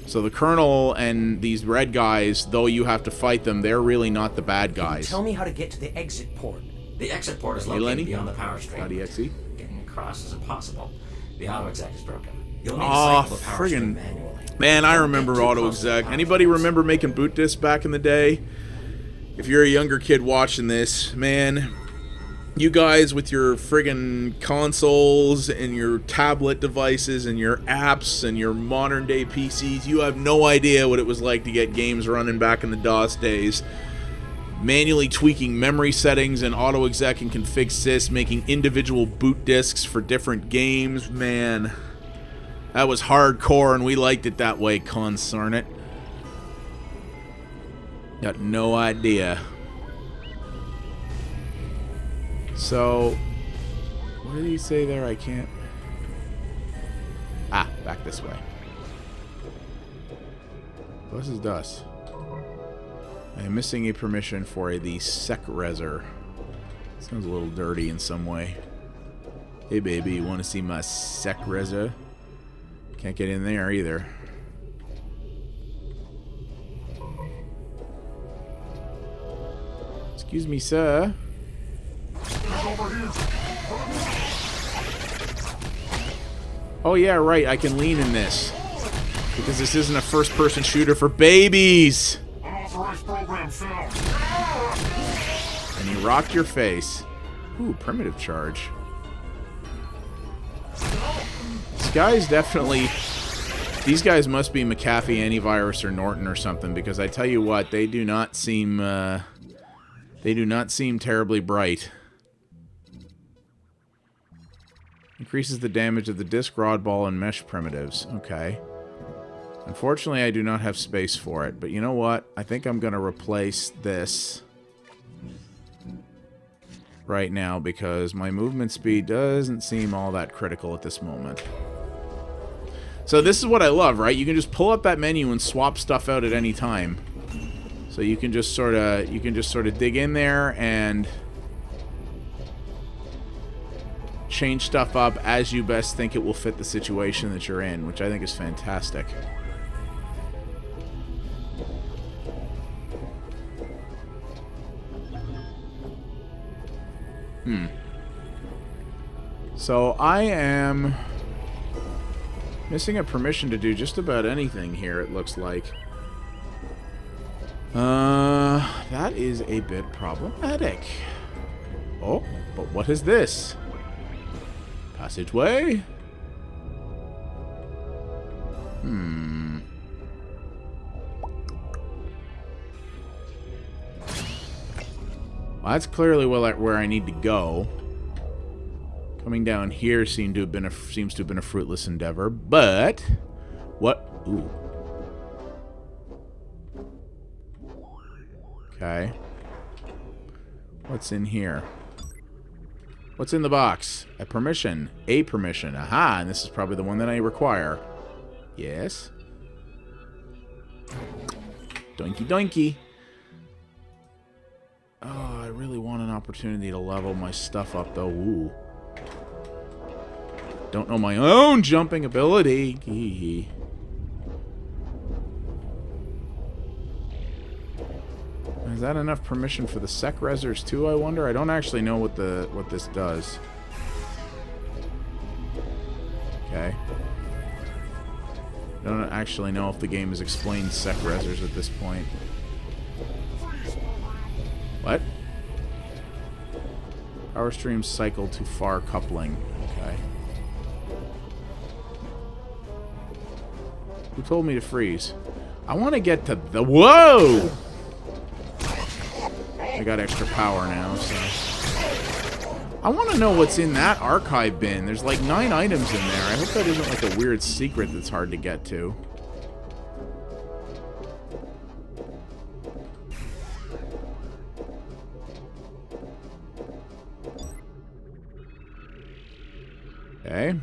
So the Colonel and these red guys, though you have to fight them, they're really not the bad guys. Tell me how to get to the exit port. The exit port is located beyond the power stream. Howdy, Exie. Getting across is impossible. The auto exec is broken. You'll need to Oh, cycle the power stream friggin' manually. man, I remember auto exec. Anybody remember making boot discs back in the day? If you're a younger kid watching this, man, you guys with your friggin' consoles and your tablet devices and your apps and your modern day PCs, you have no idea what it was like to get games running back in the DOS days. Manually tweaking memory settings and auto exec and config sys, making individual boot discs for different games. Man, that was hardcore and we liked it that way, concern it. Got no idea. So, what did he say there? I can't... Ah, back this way. What's his dust? I am missing a permission for the sec reser. Sounds a little dirty in some way. Hey baby, you want to see my sec reser? Can't get in there either. Excuse me, sir. Oh yeah, right, I can lean in this. Because this isn't a first-person shooter for babies! And he rocked your face. Ooh, primitive charge. This guy's definitely... These guys must be McAfee Antivirus or Norton or something, because I tell you what, they do not seem... they do not seem terribly bright. Increases the damage of the disc, rod ball, and mesh primitives. Okay. Unfortunately, I do not have space for it. But you know what? I think I'm going to replace this right now because my movement speed doesn't seem all that critical at this moment. So this is what I love, right? You can just pull up that menu and swap stuff out at any time. So you can just sort of dig in there and change stuff up as you best think it will fit the situation that you're in, which I think is fantastic. So I am missing a permission to do just about anything here, it looks like. That is a bit problematic. Oh, but what is this? Passageway? Well, that's clearly where I need to go. Coming down here seems to have been a fruitless endeavor, but what? Ooh. Okay. What's in here? What's in the box? A permission. A permission. Aha, and this is probably the one that I require. Yes. Doinky doinky. Oh, I really want an opportunity to level my stuff up, though. Ooh. Don't know my own jumping ability. Gee. Is that enough permission for the sec resers too, I wonder? I don't actually know what this does. Okay. I don't actually know if the game has explained sec resers at this point. What? Power stream cycle to far coupling. Okay. Who told me to freeze? I want to get to the... Whoa! I got extra power now, so... I want to know what's in that archive bin. There's like 9 items in there. I hope that isn't like a weird secret that's hard to get to. Okay.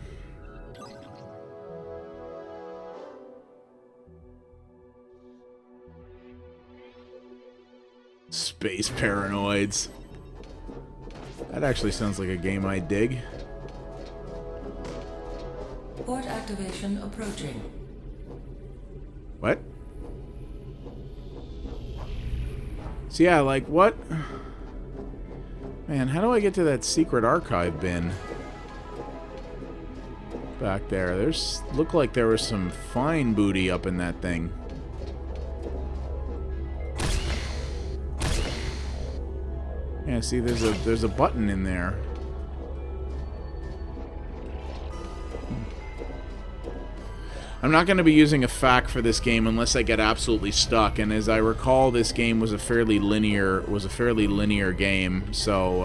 Space Paranoids. That actually sounds like a game I dig. Port activation approaching. So yeah, like, what? Man, how do I get to that secret archive bin? Back there. Looked like there was some fine booty up in that thing. Yeah, see, there's a button in there. I'm not going to be using a FAQ for this game unless I get absolutely stuck. And as I recall, this game was a fairly linear game. So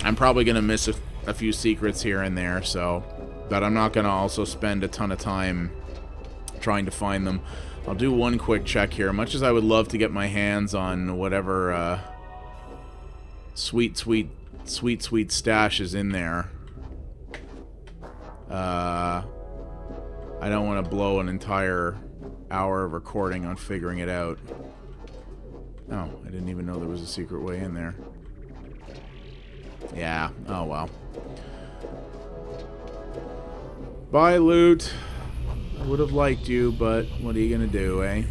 I'm probably going to miss a few secrets here and there. So, but I'm not going to also spend a ton of time trying to find them. I'll do one quick check here. Much as I would love to get my hands on whatever sweet stash is in there. I don't want to blow an entire hour of recording on figuring it out. Oh, I didn't even know there was a secret way in there. Yeah, oh well. Bye, loot. I would have liked you, but what are you gonna do, eh?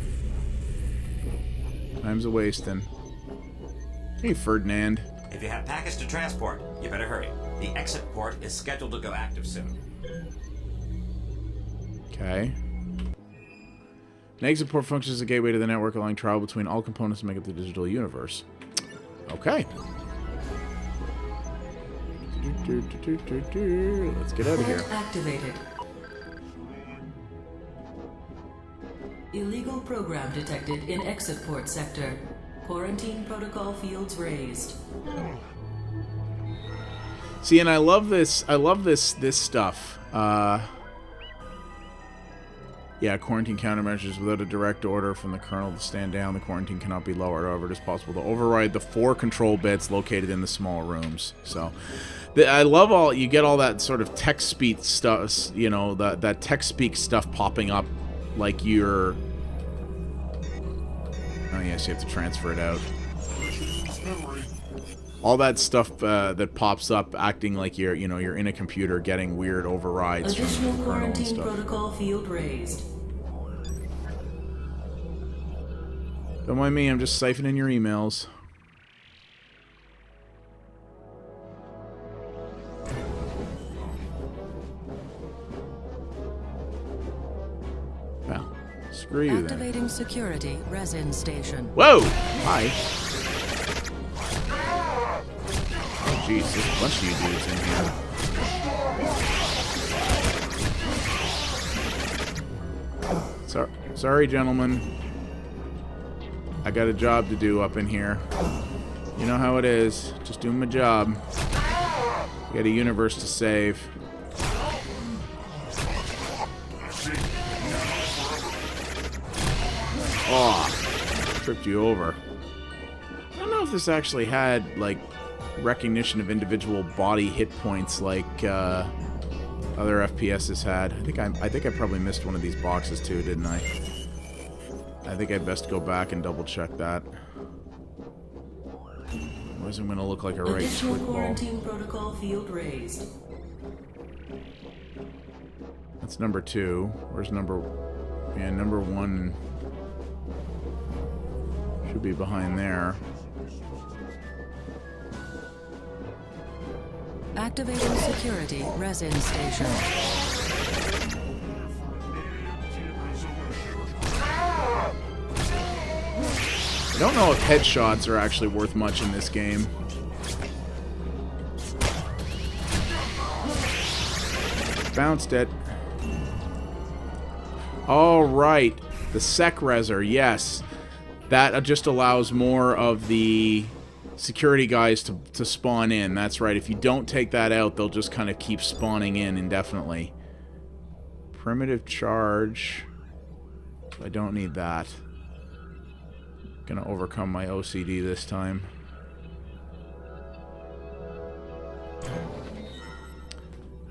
Time's a-wasting. Hey, Ferdinand. If you have package to transport, you better hurry. The exit port is scheduled to go active soon. Okay. An exit port functions as a gateway to the network, allowing travel between all components to make up the digital universe. Okay. Let's get out of here. Activated. Illegal program detected in exit port sector. Quarantine protocol fields raised. See, and I love this stuff. Yeah, quarantine countermeasures. Without a direct order from the kernel to stand down, the quarantine cannot be lowered. However, it is possible to override the 4 control bits located in the small rooms. So, I love you get all that sort of text speak stuff, you know, that text speak stuff popping up like you're... Oh, yes, you have to transfer it out. All that stuff that pops up acting like you're in a computer getting weird overrides Additional from the kernel and quarantine stuff. protocol field raised. Don't mind me, I'm just siphoning your emails. Well, screw you then. Activating security resin station. Whoa! Hi. Oh jeez, there's a bunch of you dudes in here. Sorry, gentlemen. I got a job to do up in here. You know how it is. Just doing my job. Got a universe to save. Oh, tripped you over. I don't know if this actually had, like, recognition of individual body hit points like other FPSs had. I think I probably missed one of these boxes too, didn't I? I think I'd best go back and double check that. Otherwise I'm gonna look like a right Additional squid ball. quarantine protocol field raised. That's number 2. Where's number... Yeah, number 1 should be behind there. Activating security resin station. I don't know if headshots are actually worth much in this game. Bounced it. All right, the sec reser, yes. That just allows more of the security guys to spawn in. That's right. If you don't take that out, they'll just kind of keep spawning in indefinitely. Primitive charge. I don't need that. Gonna overcome my OCD this time.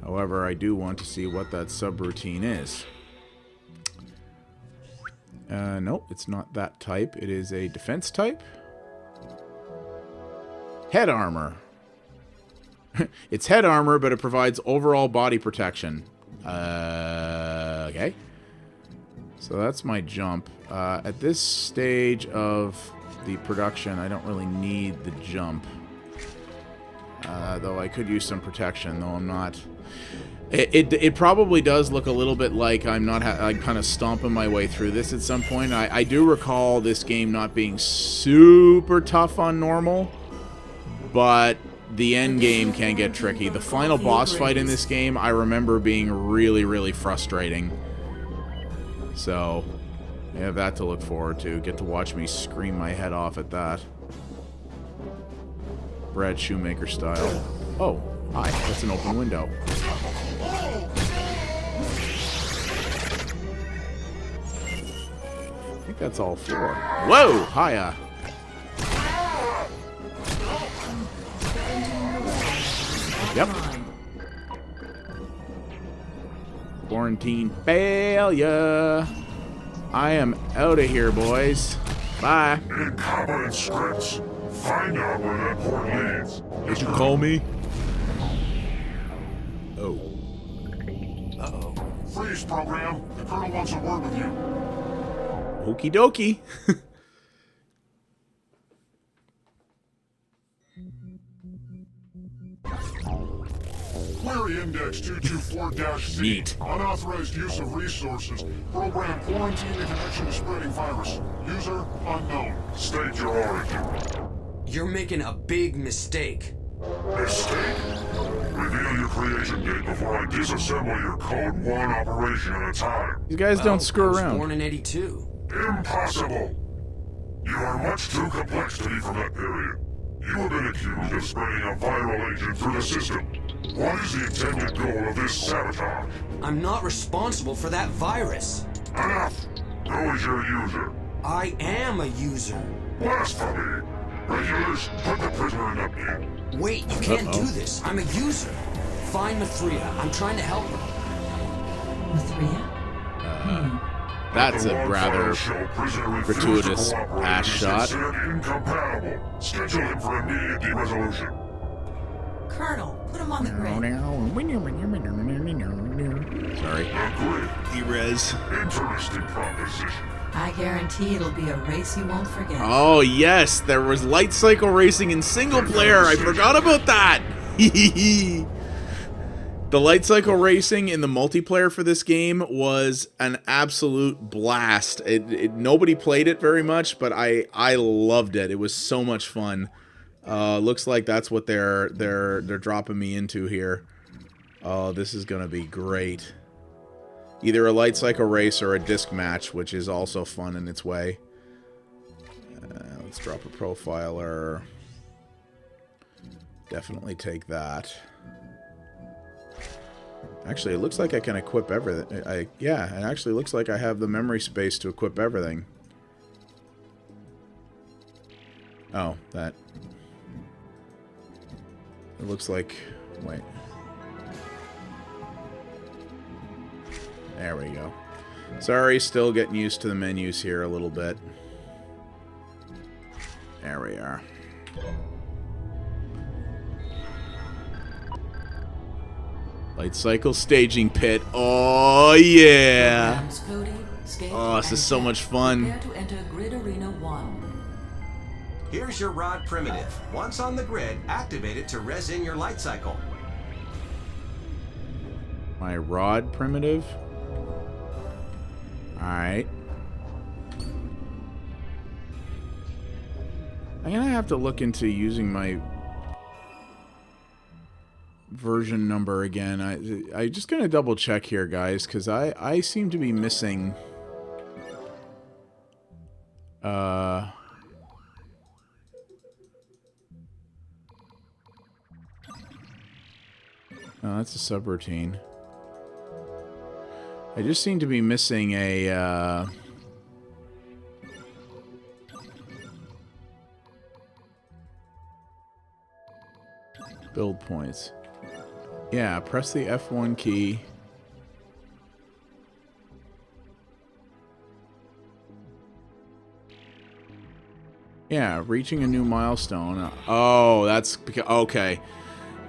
However, I do want to see what that subroutine is. Nope, it's not that type. It is a defense type. Head armor. It's head armor, but it provides overall body protection. Okay. So that's my jump. At this stage of the production. I don't really need the jump. Though I could use some protection, though I'm not... It probably does look a little bit like I'm kind of stomping my way through this at some point. I do recall this game not being super tough on normal, but the end game can get tricky. The final boss fight in this game, I remember being really, really frustrating. So, I have that to look forward to. Get to watch me scream my head off at that. Brad Shoemaker style. Oh, hi, that's an open window. I think that's all four. Whoa! Hiya! Yep. Quarantine failure. I am out of here, boys. Bye. Incompetent scripts. Find out where that port leads. Did you call me? Oh. Uh-oh. Freeze, program. The Colonel wants a word with you. Okie dokie. Query index 224-C. Unauthorized use of resources. Program quarantine in connection to spreading virus. User unknown. State your origin. You're making a big mistake. Mistake? Reveal your creation date before I disassemble your Code 1 operation at a time. You guys don't screw around. I was born in 82. Impossible! You are much too complex to be from that period. You have been accused of spreading a viral agent through the system. What is the intended goal of this sabotage? I'm not responsible for that virus. Enough! Who is your user? I am a user. Blasphemy! Regulars, put the prisoner in the pit. Wait, you can't do this. I'm a user. Find Mathria. I'm trying to help her. Mathria? That's a rather gratuitous ass shot. Incompatible. Schedule him for immediate de-resolution. Colonel, put him on the grid. Sorry. E-res. Interesting proposition. I guarantee it'll be a race you won't forget. Oh, yes. There was light cycle racing in single player. I forgot about that. The light cycle racing in the multiplayer for this game was an absolute blast. Nobody played it very much, but I loved it. It was so much fun. Looks like that's what they're dropping me into here. Oh, this is gonna be great. Either a light cycle race or a disc match, which is also fun in its way. Let's drop a profiler. Definitely take that. Actually, it looks like I can equip everything. Yeah, it actually looks like I have the memory space to equip everything. Oh, that. It looks like... Wait. There we go. Sorry, still getting used to the menus here a little bit. There we are. Light cycle staging pit. Oh, yeah. Oh, this is so much fun. Prepare to enter Grid Arena 1. Here's your rod primitive. Once on the grid, activate it to res in your light cycle. My rod primitive? Alright. I'm gonna have to look into using my version number again. I just gonna double check here, guys, because I seem to be missing oh, that's a subroutine. I just seem to be missing a build points. Yeah, press the F1 key. Yeah, reaching a new milestone. Oh, that's because, okay.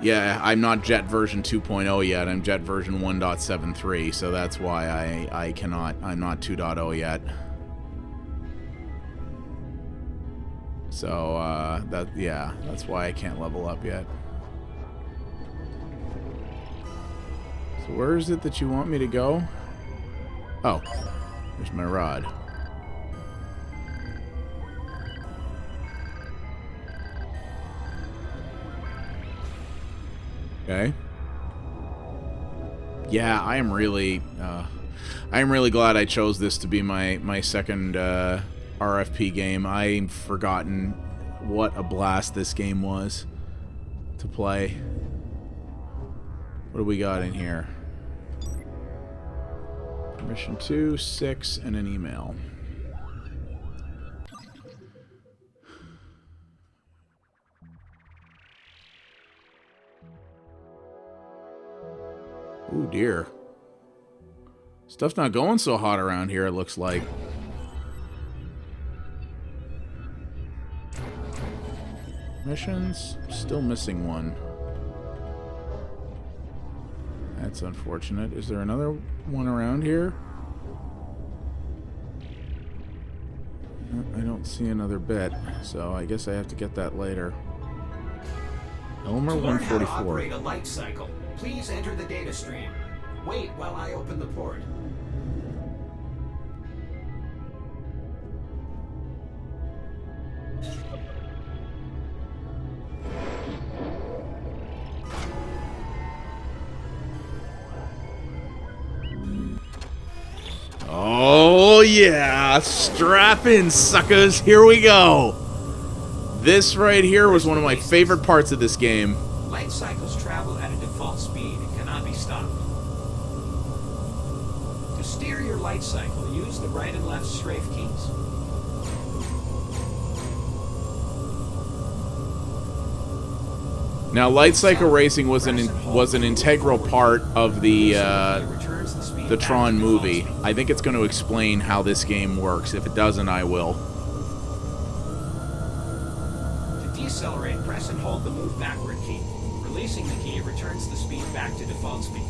Yeah, I'm not Jet version 2.0 yet. I'm Jet version 1.73, so that's why I cannot. I'm not 2.0 yet. So, that's why I can't level up yet. So where is it that you want me to go? Oh, there's my rod. Okay. Yeah, I am really glad I chose this to be my second RFP game. I've forgotten what a blast this game was to play. What do we got in here? Permission 2, 6, and an email. Ooh, dear. Stuff's not going so hot around here, it looks like. Missions? Still missing one. That's unfortunate. Is there another one around here? I don't see another bit, so I guess I have to get that later. Elmer 144. To operate a light cycle, please enter the data stream. Wait while I open the port. Oh yeah, strap in, suckers, here we go. This right here was one of my favorite parts of this game. Light cycles travel at a default speed and cannot be stopped. To steer your light cycle, use the right and left strafe keys. Now, light cycle racing was an integral part of the Tron movie. I think it's going to explain how this game works. If it doesn't, I will. To decelerate, press and hold the move backward key. Releasing the key returns the speed back to default speed.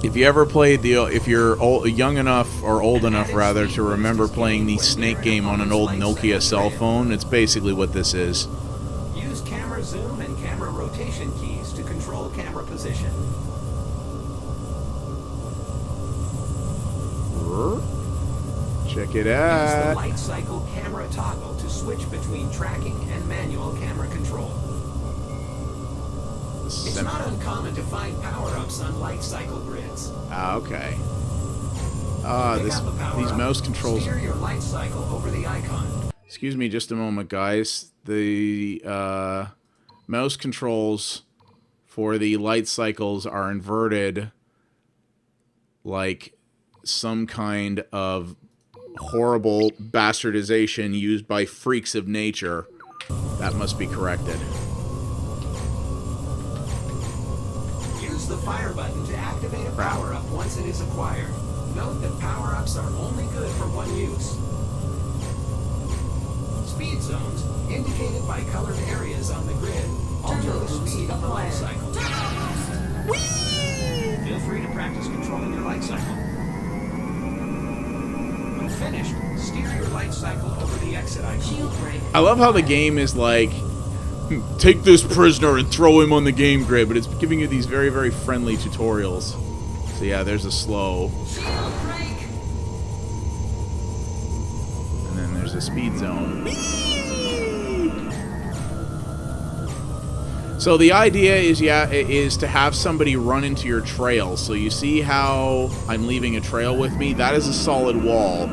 If you ever played if you're young enough, or old enough rather, to remember playing the Snake game on an old Nokia cell phone, it's basically what this is. Use camera zoom and camera rotation keys to control camera position. Check it Use the out. light cycle camera toggle to switch between tracking and manual camera control. It's not uncommon to find power-ups on light cycle grids. Ah, okay. These mouse controls. Steer your light cycle over the icon. Excuse me just a moment, guys. The mouse controls for the light cycles are inverted like some kind of horrible bastardization used by freaks of nature. That must be corrected. Use the fire button to activate a power-up once it is acquired. Note that power-ups are only good for one use. Speed zones, indicated by colored areas on the grid, alter the speed of the light cycle. Feel free to practice controlling your light cycle. When finished, steer your light cycle over the exit icon. I love how the game is like, take this prisoner and throw him on the game grid, but it's giving you these very, very friendly tutorials. So yeah, there's a slow. And then there's a speed zone. So the idea is to have somebody run into your trail. So you see how I'm leaving a trail with me? That is a solid wall.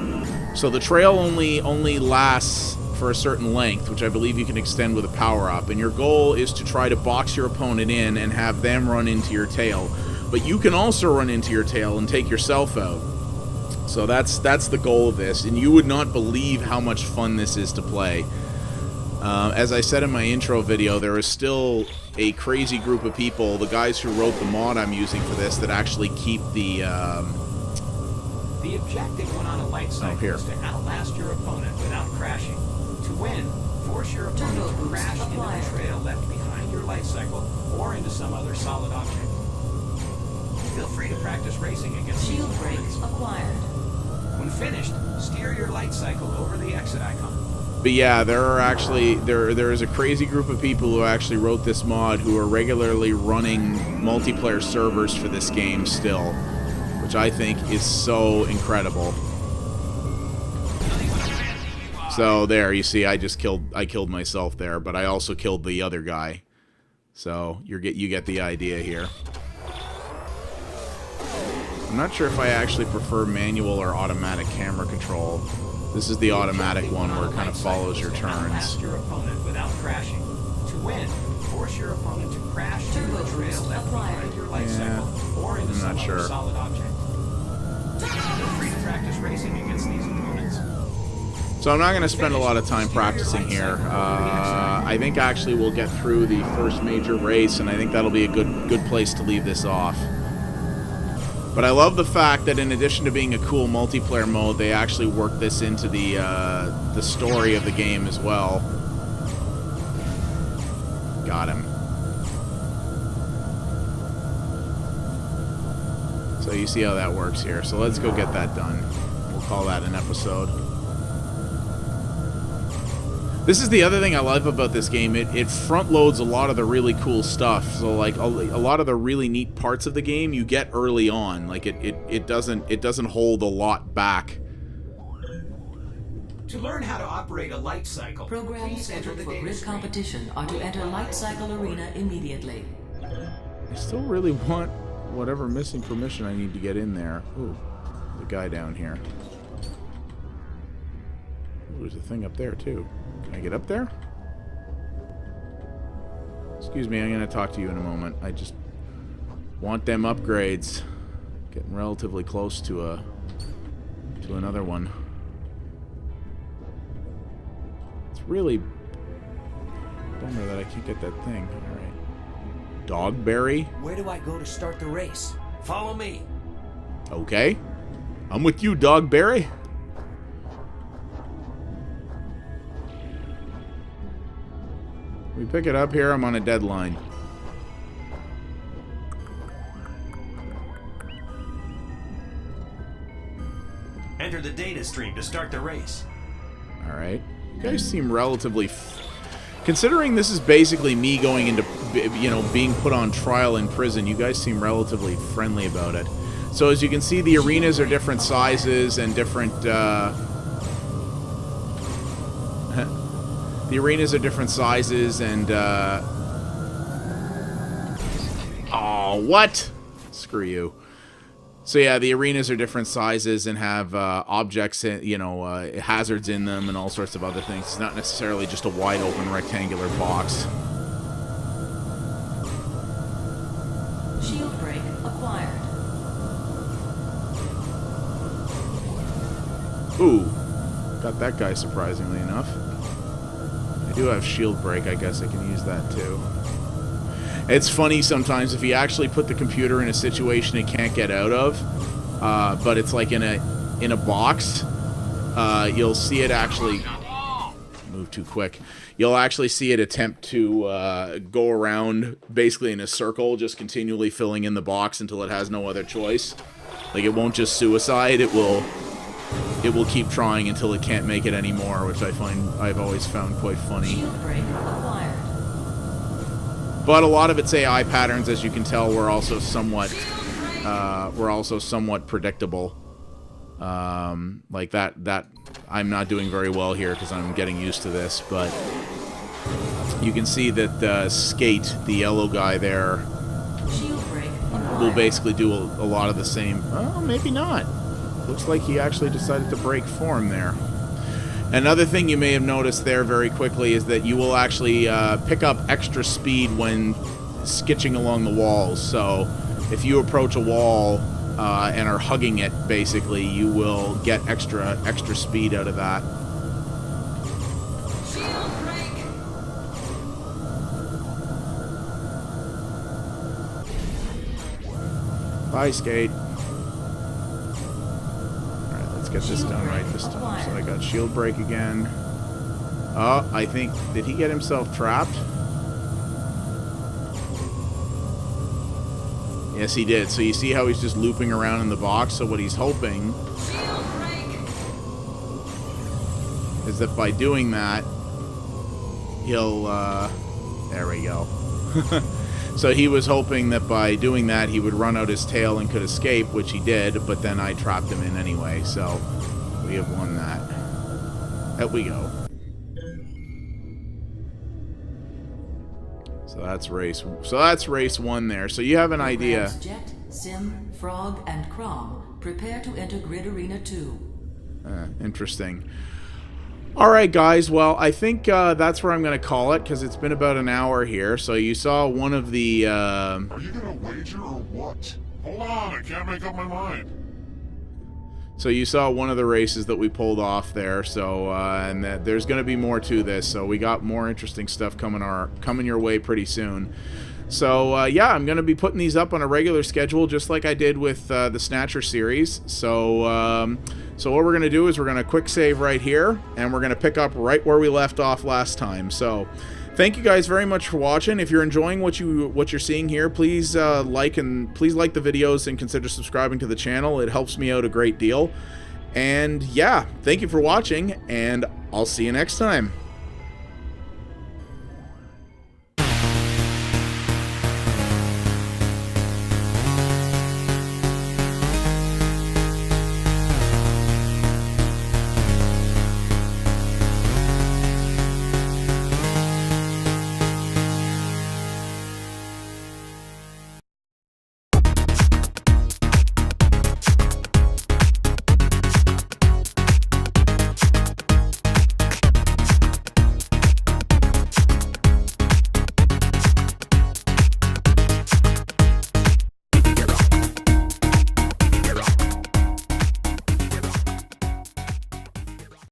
So the trail only lasts for a certain length, which I believe you can extend with a power-up. And your goal is to try to box your opponent in and have them run into your tail. But you can also run into your tail and take yourself out. So that's the goal of this. And you would not believe how much fun this is to play. As I said in my intro video, there is still a crazy group of people, the guys who wrote the mod I'm using for this, that actually keep the objective when on a light cycle is to outlast your opponent without crashing. To win, force your opponent to crash into the trail left behind your light cycle or into some other solid object. Feel free to practice racing against shield break acquired. When finished, steer your light cycle over the exit icon. But yeah, there are actually there is a crazy group of people who actually wrote this mod who are regularly running multiplayer servers for this game still, which I think is so incredible. So there, you see, I killed myself there, but I also killed the other guy. So you get the idea here. I'm not sure if I actually prefer manual or automatic camera control. This is the automatic one where it kind of follows your turns. Your opponent without crashing. To win, force your opponent to crash into the trail left behind your light cycle or into some other solid object. Feel free to practice racing against these opponents. So I'm not going to spend a lot of time practicing here. I think actually we'll get through the first major race, and I think that'll be a good place to leave this off. But I love the fact that in addition to being a cool multiplayer mode, they actually work this into the story of the game as well. Got him. So you see how that works here. So let's go get that done. We'll call that an episode. This is the other thing I love about this game. It front loads a lot of the really cool stuff. So like a lot of the really neat parts of the game you get early on. Like it doesn't hold a lot back. To learn how to operate a light cycle, programs scheduled for grid competition are to enter light cycle arena immediately. I still really want whatever missing permission I need to get in there. Ooh, the guy down here. Ooh, there's a thing up there too. Can I get up there? Excuse me, I'm going to talk to you in a moment. I just want them upgrades. Getting relatively close to another one. It's really bummer that I can't get that thing. All right. Dogberry? Where do I go to start the race? Follow me. Okay. I'm with you, Dogberry. We pick it up here, I'm on a deadline. Enter the data stream to start the race. Alright. You guys seem relatively... Considering this is basically me going into, you know, being put on trial in prison, you guys seem relatively friendly about it. So as you can see, the arenas are different sizes and different, the arenas are different sizes and, oh, what? Screw you. So yeah, the arenas are different sizes and have objects, you know, hazards in them and all sorts of other things. It's not necessarily just a wide open rectangular box. Shield break acquired. Ooh, got that guy surprisingly enough. I do have shield break, I guess I can use that too. It's funny sometimes if you actually put the computer in a situation it can't get out of, but it's like in a box, you'll see it actually move too quick. You'll actually see it attempt to go around basically in a circle, just continually filling in the box until it has no other choice. Like it won't just suicide, it will keep trying until it can't make it anymore, which I've always found quite funny. Shield break acquired. But a lot of its AI patterns, as you can tell, were also somewhat predictable. Like that I'm not doing very well here because I'm getting used to this, but you can see that Skate, the yellow guy there, will basically do a lot of the same. Oh, maybe not. Looks like he actually decided to break form there. Another thing you may have noticed there very quickly is that you will actually pick up extra speed when skitching along the walls. So if you approach a wall and are hugging it, basically, you will get extra speed out of that. Bye, Skate. Get this done right this time. So I got shield break again. Oh, I think, did he get himself trapped? Yes, he did. So you see how he's just looping around in the box? So what he's hoping is that by doing that, he'll, there we go. So he was hoping that by doing that, he would run out his tail and could escape, which he did, but then I trapped him in anyway, so we have won that. Out we go. So that's race 1 there. So you have an idea. Jet, Sim, Frog, and Crom prepare to enter Grid Arena 2. Interesting. Alright guys, well I think that's where I'm going to call it, because it's been about an hour here. So you saw one of the... Are you going to wager or what? Hold on, I can't make up my mind. So you saw one of the races that we pulled off there, so and there's going to be more to this, so we got more interesting stuff coming your way pretty soon. So yeah, I'm going to be putting these up on a regular schedule, just like I did with the Snatcher series. So so what we're going to do is we're going to quick save right here, and we're going to pick up right where we left off last time. So thank you guys very much for watching. If you're enjoying what you're seeing here, please like the videos and consider subscribing to the channel. It helps me out a great deal. And yeah, thank you for watching, and I'll see you next time.